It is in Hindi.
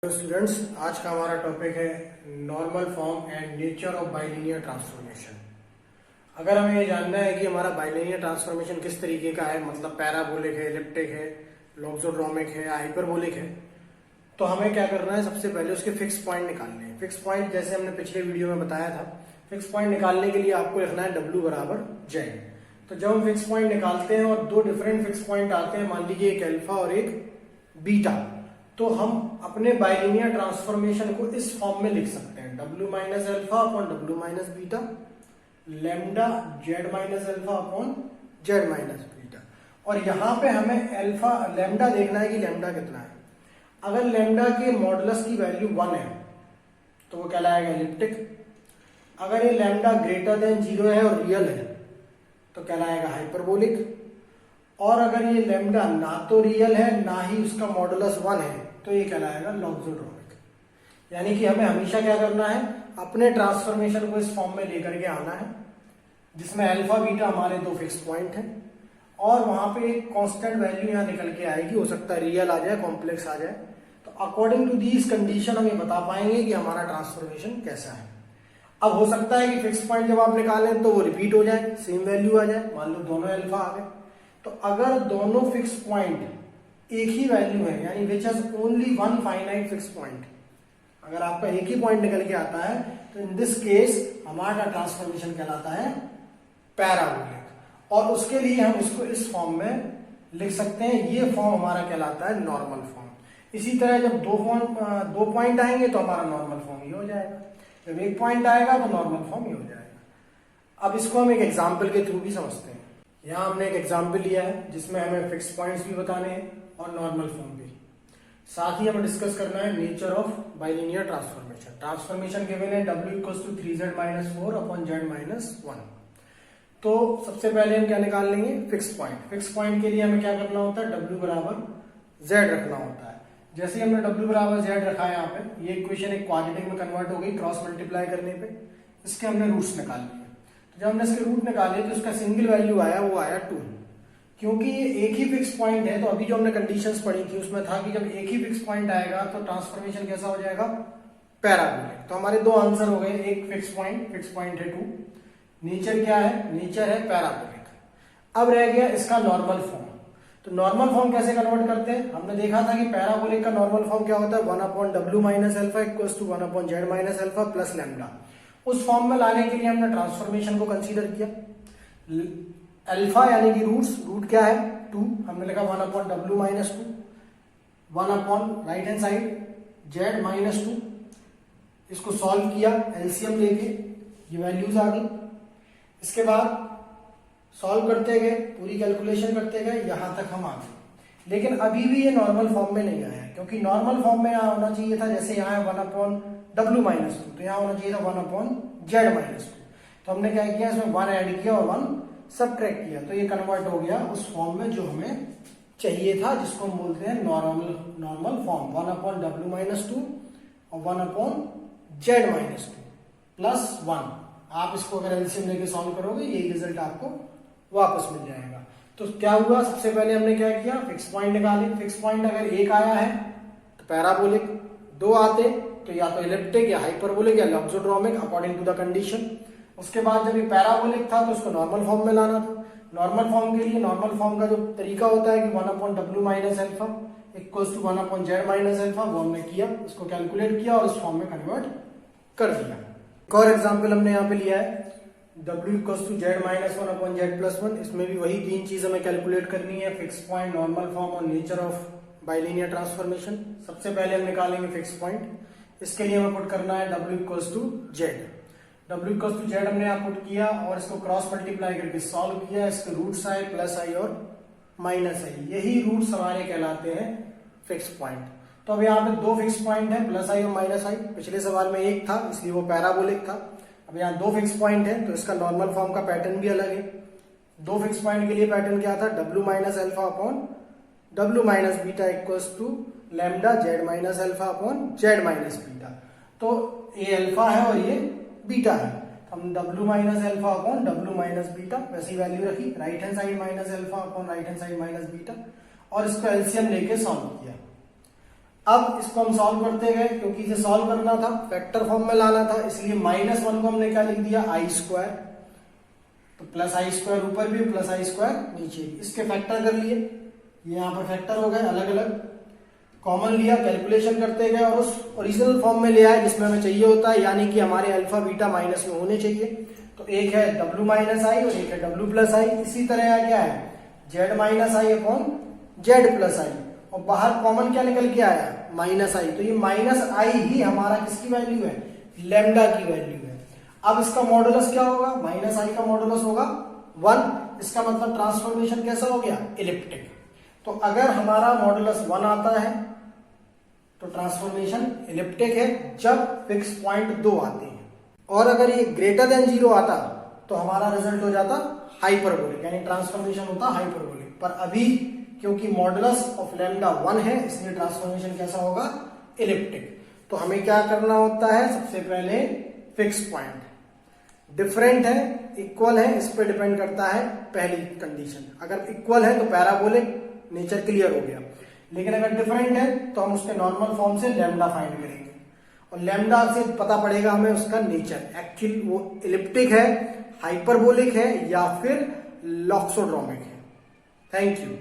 स्टूडेंट्स, आज का हमारा टॉपिक है normal form and nature of bilinear transformation. अगर हमें ये जानना है कि हमारा बाइलिनियर ट्रांसफॉर्मेशन किस तरीके का है, मतलब पैराबोलिक है, एलिप्टिक है, लॉगरिथमिक है, हाइपरबोलिक है, तो हमें क्या करना है, सबसे पहले उसके फिक्स पॉइंट निकालने हैं। फिक्स पॉइंट जैसे हमने पिछले वीडियो में बताया था, फिक्स पॉइंट निकालने के लिए आपको लिखना है W बराबर जेड। तो जब हम फिक्स पॉइंट निकालते हैं और दो डिफरेंट फिक्स पॉइंट आते हैं, मान लीजिए एक अल्फा और एक बीटा, तो हम अपने बाइलिनियर ट्रांसफॉर्मेशन को इस फॉर्म में लिख सकते हैं, W minus alpha upon W minus beta, lambda Z minus alpha upon Z minus beta. और यहाँ पे हमें अल्फा लेमडा देखना है कि लेमडा कितना है। अगर लेमडा के मॉडुलस की वैल्यू 1 है तो वो कहलाएगा एलिप्टिक। अगर ये लेमडा ग्रेटर देन 0 है और रियल है तो कहलाएगा हाइपरबोलिक। और अगर ये लेमडा ना तो रियल है ना ही उसका मॉडुलस 1 है तो ये कहलाएगा लॉगरिथमिक। यानी कि हमें हमेशा क्या करना है, अपने ट्रांसफॉर्मेशन को इस फॉर्म में लेकर के आना है जिसमें अल्फा बीटा हमारे दो फिक्स पॉइंट हैं और वहां पे एक कांस्टेंट वैल्यू यहाँ निकल के आएगी, हो सकता है रियल आ जाए, कॉम्प्लेक्स आ जाए। तो अकॉर्डिंग टू दीज कंडीशन हम ये बता पाएंगे कि हमारा ट्रांसफॉर्मेशन कैसा है। अब हो सकता है कि फिक्स पॉइंट जब आप निकालें तो वो रिपीट हो जाए, सेम वैल्यू आ जाए, मान लो दोनों अल्फा आ गए। तो अगर दोनों फिक्स पॉइंट एक ही वैल्यू है, यानी which has only one finite fix point, अगर आपका एक ही पॉइंट निकल के आता है तो इन दिस केस हमारा ट्रांसफॉर्मेशन कहलाता है पैराबोलिक। और उसके लिए हम इसको इस फॉर्म में लिख सकते हैं, ये फॉर्म हमारा कहलाता है नॉर्मल फॉर्म। इसी तरह जब दो पॉइंट आएंगे तो हमारा नॉर्मल फॉर्म ये हो जाएगा, जब एक पॉइंट आएगा तो नॉर्मल फॉर्म ये हो जाएगा। अब इसको हम एक एग्जाम्पल के थ्रू भी समझते हैं। यहाँ हमने एक एग्जाम्पल लिया है जिसमें हमें फिक्स पॉइंट्स भी बताने हैं और नॉर्मल फॉर्म भी। साथ ही हमें डिस्कस करना है nature of bilinear transformation. Transformation given है W equals to 3z minus 4 upon z minus 1। तो सबसे पहले हम क्या निकाल लेंगे, फिक्स पॉइंट। फिक्स पॉइंट के लिए हमें क्या करना होता है, W बराबर z रखना होता है। जैसे हमने W बराबर z रखा है, यहाँ पे ये इक्वेशन एक क्वाड्रेटिक में कन्वर्ट हो गई क्रॉस मल्टीप्लाई करने पे। इसके हमने रूट्स निकाल लिए। तो जब हमने इसके रूट निकाले तो इसका सिंगल वैल्यू आया, वो आया 2। क्योंकि ये एक ही फिक्स पॉइंट है तो अभी जो हमने कंडीशंस पढ़ी थी उसमें था कि जब एक ही फिक्स पॉइंट आएगा तो ट्रांसफॉर्मेशन कैसा हो जाएगा, पैराबोलिक। तो हमारे दो आंसर हो गए, एक फिक्स पॉइंट है 2, नेचर क्या है, नेचर है पैराबोलिक। अब रह गया इसका नॉर्मल फॉर्म। तो नॉर्मल फॉर्म कैसे कन्वर्ट करते हैं, हमने देखा था कि पैराबोलिक का नॉर्मल फॉर्म क्या होता है, 1 upon W minus alpha equals to 1 upon Z minus alpha plus lambda. उस फॉर्म में लाने के लिए हमने ट्रांसफॉर्मेशन को कंसीडर किया। अल्फा यानी कि रूट क्या है 2, हमने लिखा 1 upon W minus 2, 1 upon right hand side Z minus 2। इसको सॉल्व किया एलसीएम लेके, ये वैल्यूज आ गई। इसके बाद सॉल्व करते गए, पूरी कैलकुलेशन करते गए, यहां तक हम आ गए। लेकिन अभी भी ये नॉर्मल फॉर्म में नहीं आया है, क्योंकि नॉर्मल फॉर्म में यहाँ होना चाहिए था, जैसे यहाँ है 1 अपॉन W माइनस 2, तो यहाँ होना चाहिए था 1 अपॉन Z माइनस 2। तो हमने क्या किया, इसमें 1 ऐड किया और 1 सबट्रैक्ट किया, तो ये कन्वर्ट हो गया उस फॉर्म में जो हमें चाहिए था, जिसको हम बोलते हैं normal form, 1 upon W minus 2 और 1 अपॉन Z माइनस 2 प्लस 1। आप इसको अगर एलसीएम लेके सॉल्व करोगे यही रिजल्ट आपको वापस मिल जाएगा। तो क्या हुआ, सबसे पहले हमने क्या किया, फिक्स पॉइंट निकाले। फिक्स पॉइंट अगर एक आया है तो पैराबोलिक, दो आते तो या तो इलिप्टिक या हाइपरबोलिक या logarithmic according to the condition. उसके बाद जब ये पैराबोलिक था तो उसको नॉर्मल फॉर्म में लाना था। नॉर्मल फॉर्म के लिए नॉर्मल फॉर्म का जो तरीका होता है कि 1 upon W minus alpha equals to 1 upon Z minus alpha, वो हमने किया, इसको कैलकुलेट किया और इस फॉर्म में कन्वर्ट कर दिया। एक और एग्जाम्पल हमने यहाँ पे लिया है, W equals to Z minus 1 upon Z plus 1। इसमें भी वही तीन चीज हमें कैलकुलेट करनी है, फिक्स पॉइंट, नॉर्मल फॉर्म और नेचर ऑफ बाइलिनियर ट्रांसफॉर्मेशन। सबसे पहले हम निकालेंगे फिक्स पॉइंट। इसके लिए हमें पुट करना है W equals to Z। W equals to Z हमने यहाँ पुट किया और इसको क्रॉस मल्टीप्लाई करके सॉल्व किया। इसके रूट्स आए प्लस आई और माइनस आई, यही रूट्स हमारे कहलाते हैं फिक्स पॉइंट। तो अब यहाँ पे दो फिक्स पॉइंट है, प्लस आई और माइनस आई। पिछले सवाल में एक था इसलिए वो पैराबोलिक था। अब यहाँ दो फिक्स पॉइंट है तो इसका नॉर्मल फॉर्म का पैटर्न भी अलग है। दो फिक्स पॉइंट के लिए पैटर्न क्या था, W minus alpha upon W minus beta equals to lambda Z minus alpha upon Z minus beta. तो ये अल्फा है और ये बीटा है, हम W minus alpha upon W minus beta वैसी वैल्यू रखी, right hand side minus alpha upon right hand side minus beta, और इसको एलसीएम लेके सॉल्व किया। अब इसको हम सॉल्व करते गए, क्योंकि इसे सॉल्व करना था, फैक्टर फॉर्म में लाना था, इसलिए -1 को हमने क्या लिख दिया, आई स्क्वायर। तो प्लस आई स्क्वायर ऊपर भी, प्लस आई स्क्वायर नीचे भी, इसके फैक्टर कर लिए, ये यहाँ पर फैक्टर हो गए अलग अलग, कॉमन लिया, कैलकुलेशन करते गए और उस ओरिजिनल फॉर्म में ले आए जिसमें हमें चाहिए होता है, यानी कि हमारे अल्फा बीटा माइनस में होने चाहिए। तो एक है W माइनस आई और एक है W प्लस आई। इसी तरह यहाँ क्या है, Z माइनस आई अपॉन Z प्लस आई, और बाहर कॉमन क्या निकल के आया, माइनस आई। तो ये माइनस आई ही हमारा किसकी वैल्यू है, लैम्डा की वैल्यू है। अब इसका मॉडुलस क्या होगा, माइनस आई का मॉडुलस होगा 1। इसका मतलब ट्रांसफॉर्मेशन कैसा हो गया, इलिप्टिक। तो अगर हमारा मॉडुलस 1 आता है तो ट्रांसफॉर्मेशन इलिप्टिक है, जब फिक्स पॉइंट 2 आते हैं। और अगर ये ग्रेटर देन 0 आता तो हमारा रिजल्ट हो जाता हाइपरबोलिक, यानी ट्रांसफॉर्मेशन होता हाइपरबोलिक। पर अभी क्योंकि मॉडुलस ऑफ लैम्डा 1 है, इसलिए ट्रांसफॉर्मेशन कैसा होगा, इलिप्टिक। तो हमें क्या करना होता है, सबसे पहले फिक्स पॉइंट डिफरेंट है इक्वल है, इस पर डिपेंड करता है पहली कंडीशन। अगर इक्वल है तो पैराबोलिक, नेचर क्लियर हो गया। लेकिन अगर डिफरेंट है तो हम उसके नॉर्मल फॉर्म से लैम्डा फाइंड करेंगे, और लैम्डा से पता पड़ेगा हमें उसका नेचर, एक्चुअली वो इलिप्टिक है, हाइपरबोलिक है या फिर लॉक्सोड्रोमिक है। Thank you.